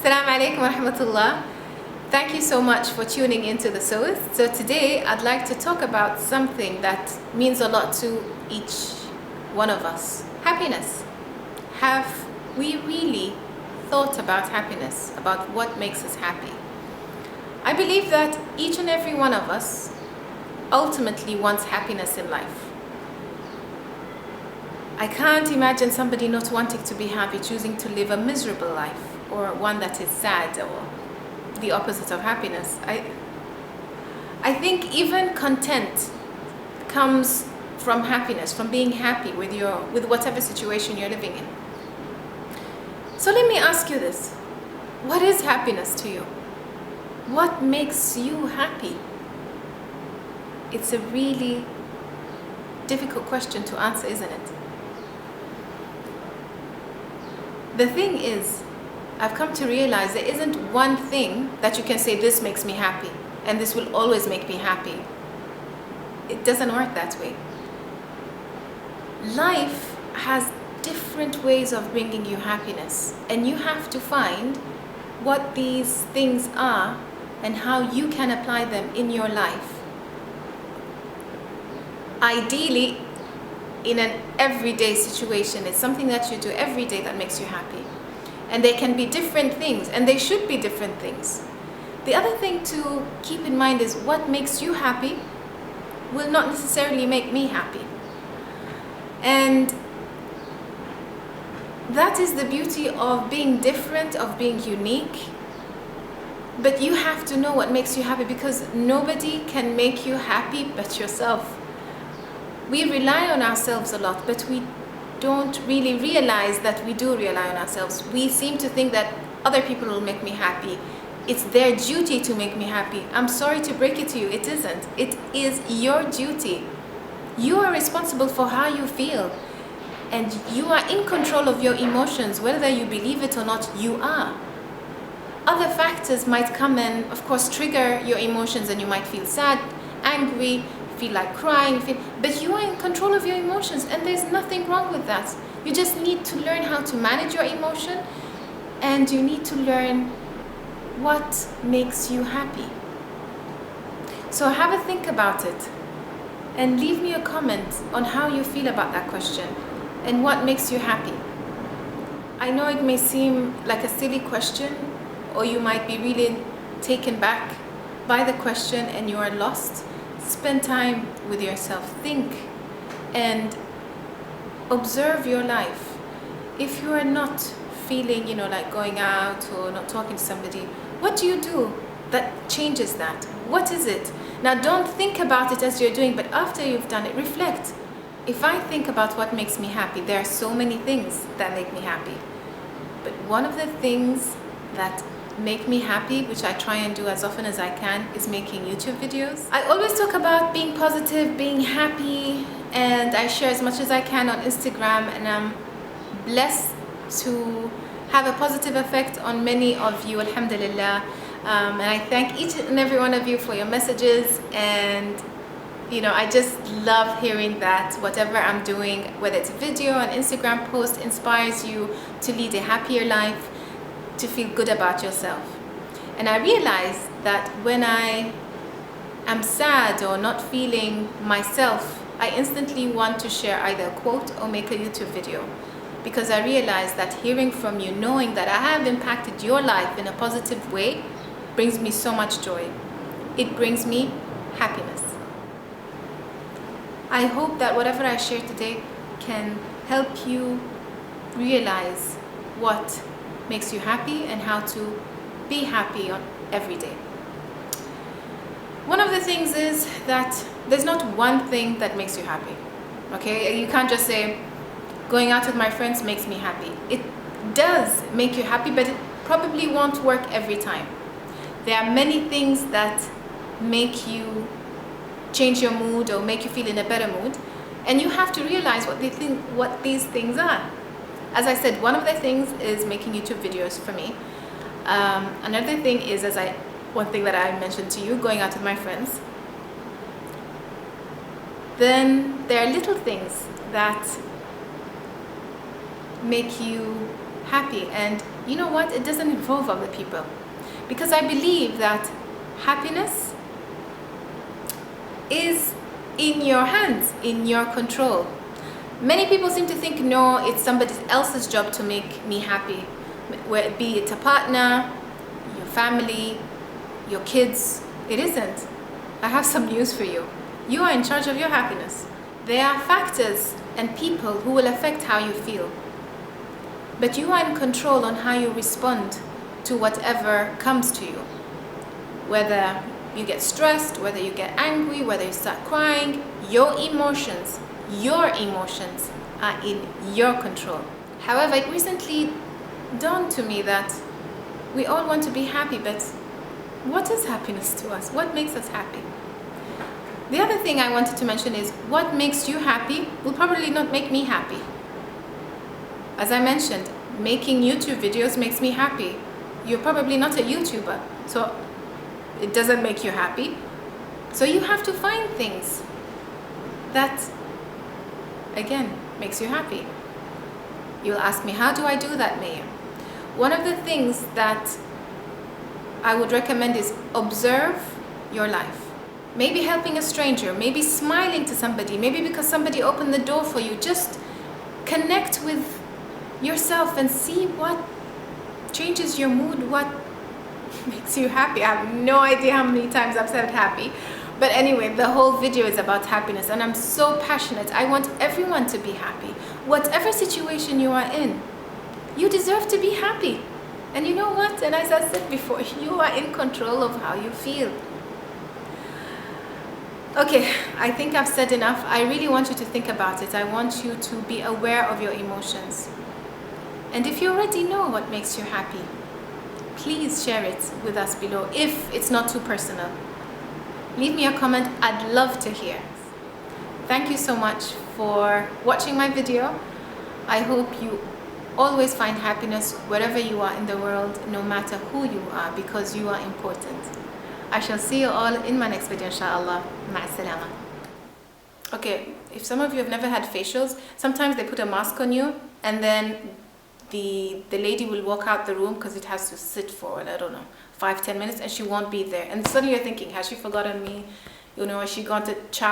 Assalamu alaikum wa rahmatullah. Thank you so much for tuning into the Sewist. So today I'd like to talk about something that means a lot to each one of us. Happiness. Have we really thought about happiness, about what makes us happy? I believe that each and every one of us ultimately wants happiness in life. I can't imagine somebody not wanting to be happy, choosing to live a miserable life, or one that is sad, or the opposite of happiness. I think even content comes from happiness, from being happy with whatever situation you're living in. So let me ask you this. What is happiness to you? What makes you happy? It's a really difficult question to answer, isn't it? The thing is, I've come to realize there isn't one thing that you can say, this makes me happy, and this will always make me happy. It doesn't work that way. Life has different ways of bringing you happiness, and you have to find what these things are and how you can apply them in your life. Ideally, in an everyday situation, it's something that you do every day that makes you happy. And they can be different things, and they should be different things. The other thing to keep in mind is what makes you happy will not necessarily make me happy. And that is the beauty of being different, of being unique. But you have to know what makes you happy, because nobody can make you happy but yourself. We rely on ourselves a lot, but we don't really realize that we do rely on ourselves. We seem to think that other people will make me happy. It's their duty to make me happy. I'm sorry to break it to you, it isn't. It is your duty. You are responsible for how you feel, and you are in control of your emotions, whether you believe it or not. You are. Other factors might come and, of course, trigger your emotions, and you might feel sad, angry, feel like crying, but you are in control of your emotions, and there's nothing wrong with that. You just need to learn how to manage your emotion, and you need to learn what makes you happy. So have a think about it, and leave me a comment on how you feel about that question and what makes you happy. I know it may seem like a silly question, or you might be really taken back by the question and you are lost. Spend time with yourself, think and observe your life. If you are not feeling, like going out or not talking to somebody, what do you do that changes that? What is it? Now, don't think about it as you're doing, but after you've done it, reflect. If I think about what makes me happy, there are so many things that make me happy. But one of the things that make me happy, which I try and do as often as I can, is making YouTube videos. I always talk about being positive, being happy, and I share as much as I can on Instagram, and I'm blessed to have a positive effect on many of you, alhamdulillah. And I thank each and every one of you for your messages, and I just love hearing that whatever I'm doing, whether it's a video, an Instagram post, inspires you to lead a happier life, to feel good about yourself. And I realize that when I am sad or not feeling myself, I instantly want to share either a quote or make a YouTube video, because I realize that hearing from you, knowing that I have impacted your life in a positive way, brings me so much joy. It brings me happiness. I hope that whatever I share today can help you realize what makes you happy and how to be happy on every day. One of the things is that there's not one thing that makes you happy. Okay, you can't just say going out with my friends makes me happy. It does make you happy, but it probably won't work every time. There are many things that make you change your mood or make you feel in a better mood, and you have to realize what these things are. As I said, one of the things is making YouTube videos for me. Another thing is, one thing that I mentioned to you, going out with my friends. Then there are little things that make you happy, and You know what? It doesn't involve other people. Because I believe that happiness is in your hands, in your control. Many people seem to think, no, it's somebody else's job to make me happy. Be it a partner, your family, your kids. It isn't. I have some news for you. You are in charge of your happiness. There are factors and people who will affect how you feel. But you are in control on how you respond to whatever comes to you. Whether you get stressed, whether you get angry, whether you start crying, your emotions are in your control. However, it recently dawned to me that we all want to be happy, but what is happiness to us? What makes us happy? The other thing I wanted to mention is what makes you happy will probably not make me happy. As I mentioned, making YouTube videos makes me happy. You're probably not a YouTuber, so it doesn't make you happy. So you have to find things that, again, makes you happy. You'll ask me, how do I do that, Mayya? One of the things that I would recommend is observe your life. Maybe helping a stranger, maybe smiling to somebody, maybe because somebody opened the door for you. Just connect with yourself and see what changes your mood, what makes you happy. I have no idea how many times I've said happy. But anyway, the whole video is about happiness, and I'm so passionate. I want everyone to be happy. Whatever situation you are in, you deserve to be happy. And you know what? And as I said before, you are in control of how you feel. Okay, I think I've said enough. I really want you to think about it. I want you to be aware of your emotions. And if you already know what makes you happy, please share it with us below if it's not too personal. Leave me a comment. I'd love to hear. Thank you so much for watching my video. I hope you always find happiness wherever you are in the world, no matter who you are, because you are important. I shall see you all in my next video, inshallah. Ma'as-salama. Okay, if some of you have never had facials, sometimes they put a mask on you and then the lady will walk out the room because it has to sit for, I don't know, 5-10 minutes, and she won't be there. And suddenly you're thinking, has she forgotten me? You know, has she gone to chat?